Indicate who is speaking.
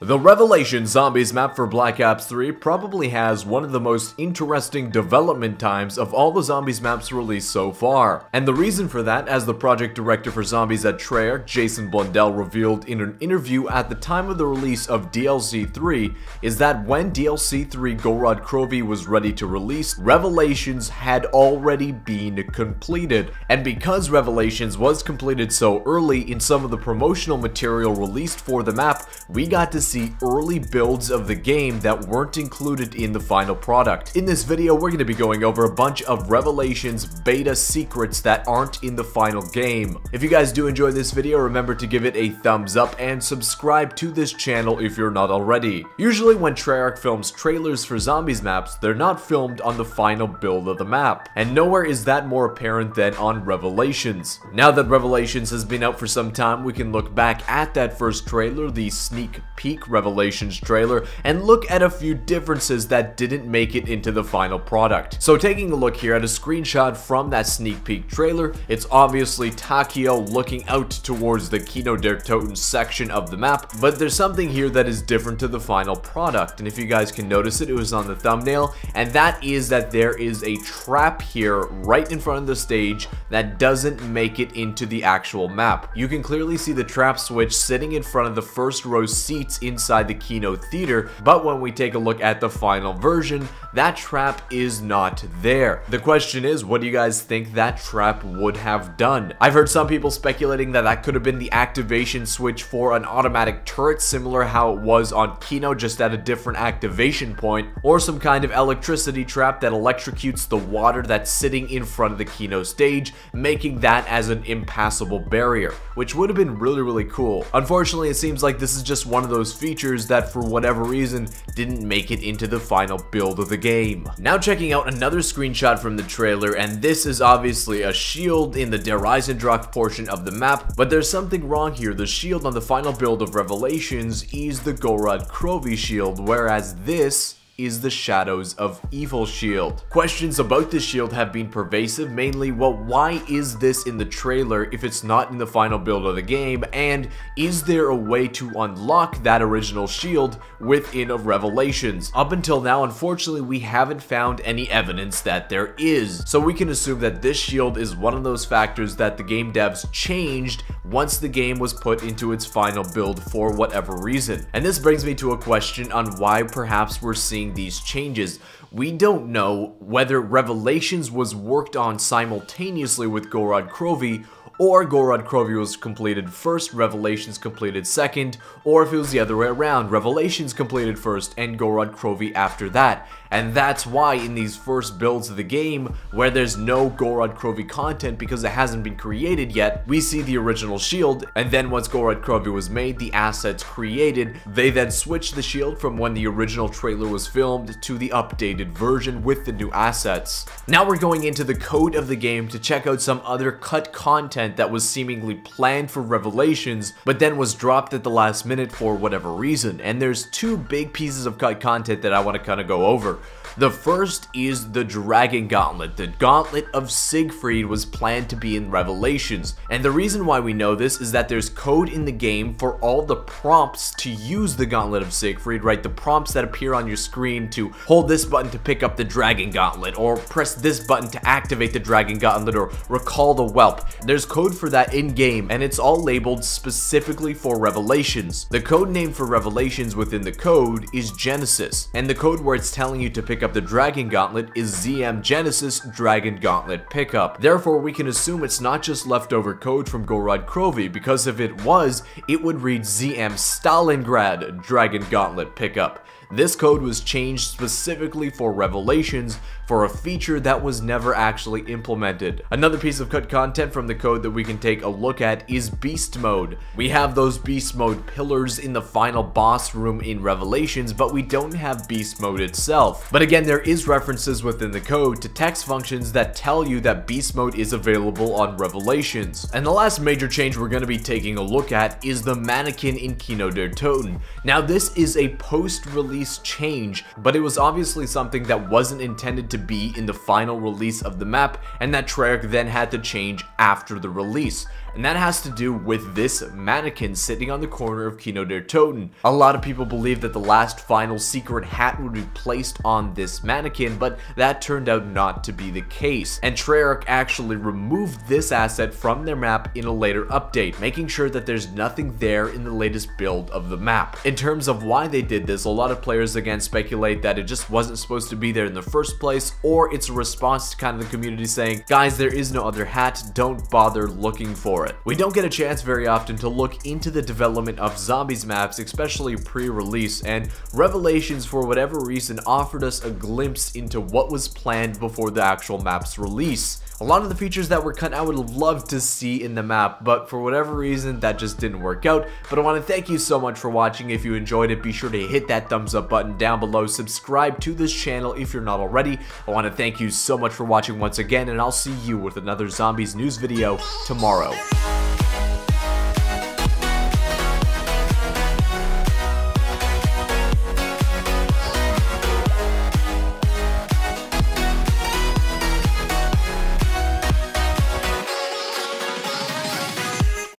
Speaker 1: The Revelation Zombies map for Black Ops 3 probably has one of the most interesting development times of all the Zombies maps released so far. And the reason for that, as the project director for Zombies at Treyarch, Jason Blundell, revealed in an interview at the time of the release of DLC 3, is that when DLC 3 Gorod Krovi was ready to release, Revelations had already been completed. And because Revelations was completed so early, in some of the promotional material released for the map, we got to see early builds of the game that weren't included in the final product. In this video, we're going to be going over a bunch of Revelations beta secrets that aren't in the final game. If you guys do enjoy this video, remember to give it a thumbs up and subscribe to this channel if you're not already. Usually when Treyarch films trailers for Zombies maps, they're not filmed on the final build of the map, and nowhere is that more apparent than on Revelations. Now that Revelations has been out for some time, we can look back at that first trailer, the sneak peek Revelations trailer, and look at a few differences that didn't make it into the final product. So taking a look here at a screenshot from that sneak peek trailer, it's obviously Takio looking out towards the Kino der Toten section of the map, but there's something here that is different to the final product, and if you guys can notice it, it was on the thumbnail, and that is that there is a trap here right in front of the stage that doesn't make it into the actual map. You can clearly see the trap switch sitting in front of the first row seats inside the Kino theater, but when we take a look at the final version, that trap is not there. The question is, what do you guys think that trap would have done? I've heard some people speculating that that could have been the activation switch for an automatic turret, similar how it was on Kino, just at a different activation point, or some kind of electricity trap that electrocutes the water that's sitting in front of the Kino stage, making that as an impassable barrier, which would have been really cool. Unfortunately, it seems like this is just one of those features that for whatever reason didn't make it into the final build of the game. Now checking out another screenshot from the trailer, and this is obviously a shield in the Der Eisendracht portion of the map, but there's something wrong here. The shield on the final build of Revelations is the Gorod Krovi shield, whereas this is the Shadows of Evil shield. Questions about this shield have been pervasive, mainly, well, why is this in the trailer if it's not in the final build of the game, and is there a way to unlock that original shield within of Revelations? Up until now, unfortunately, we haven't found any evidence that there is, so we can assume that this shield is one of those factors that the game devs changed once the game was put into its final build for whatever reason. And this brings me to a question on why perhaps we're seeing these changes. We don't know whether Revelations was worked on simultaneously with Gorod Krovi, or Gorod Krovi was completed first, Revelations completed second, or if it was the other way around, Revelations completed first and Gorod Krovi after that. And that's why in these first builds of the game, where there's no Gorod Krovi content because it hasn't been created yet, we see the original shield, and then once Gorod Krovi was made, the assets created, they then switched the shield from when the original trailer was filmed to the updated version with the new assets. Now we're going into the code of the game to check out some other cut content that was seemingly planned for Revelations, but then was dropped at the last minute for whatever reason. And there's two big pieces of cut content that I want to kind of go over. The first is the Dragon Gauntlet. The Gauntlet of Siegfried was planned to be in Revelations, and the reason why we know this is that there's code in the game for all the prompts to use the Gauntlet of Siegfried, right? The prompts that appear on your screen to hold this button to pick up the Dragon Gauntlet, or press this button to activate the Dragon Gauntlet, or recall the whelp. There's code for that in-game, and it's all labeled specifically for Revelations. The code name for Revelations within the code is Genesis, and the code where it's telling you to pick up the Dragon Gauntlet is ZM Genesis Dragon Gauntlet Pickup. Therefore, we can assume it's not just leftover code from Gorod Krovi, because if it was, it would read ZM Stalingrad Dragon Gauntlet Pickup. This code was changed specifically for Revelations for a feature that was never actually implemented. Another piece of cut content from the code that we can take a look at is Beast Mode. We have those Beast Mode pillars in the final boss room in Revelations, but we don't have Beast Mode itself. But again, there is references within the code to text functions that tell you that Beast Mode is available on Revelations. And the last major change we're going to be taking a look at is the mannequin in Kino der Toten. Now this is a post-release release change, but it was obviously something that wasn't intended to be in the final release of the map, and that Treyarch then had to change after the release. And that has to do with this mannequin sitting on the corner of Kino der Toten. A lot of people believe that the last final secret hat would be placed on this mannequin, but that turned out not to be the case. And Treyarch actually removed this asset from their map in a later update, making sure that there's nothing there in the latest build of the map. In terms of why they did this, a lot of players again speculate that it just wasn't supposed to be there in the first place, or it's a response to kind of the community saying, guys, there is no other hat, don't bother looking for it. We don't get a chance very often to look into the development of Zombies maps, especially pre-release, and Revelations for whatever reason offered us a glimpse into what was planned before the actual map's release. A lot of the features that were cut I would have loved to see in the map, but for whatever reason that just didn't work out. But I want to thank you so much for watching. If you enjoyed it, be sure to hit that thumbs up button down below, subscribe to this channel if you're not already. I want to thank you so much for watching once again, and I'll see you with another Zombies news video tomorrow.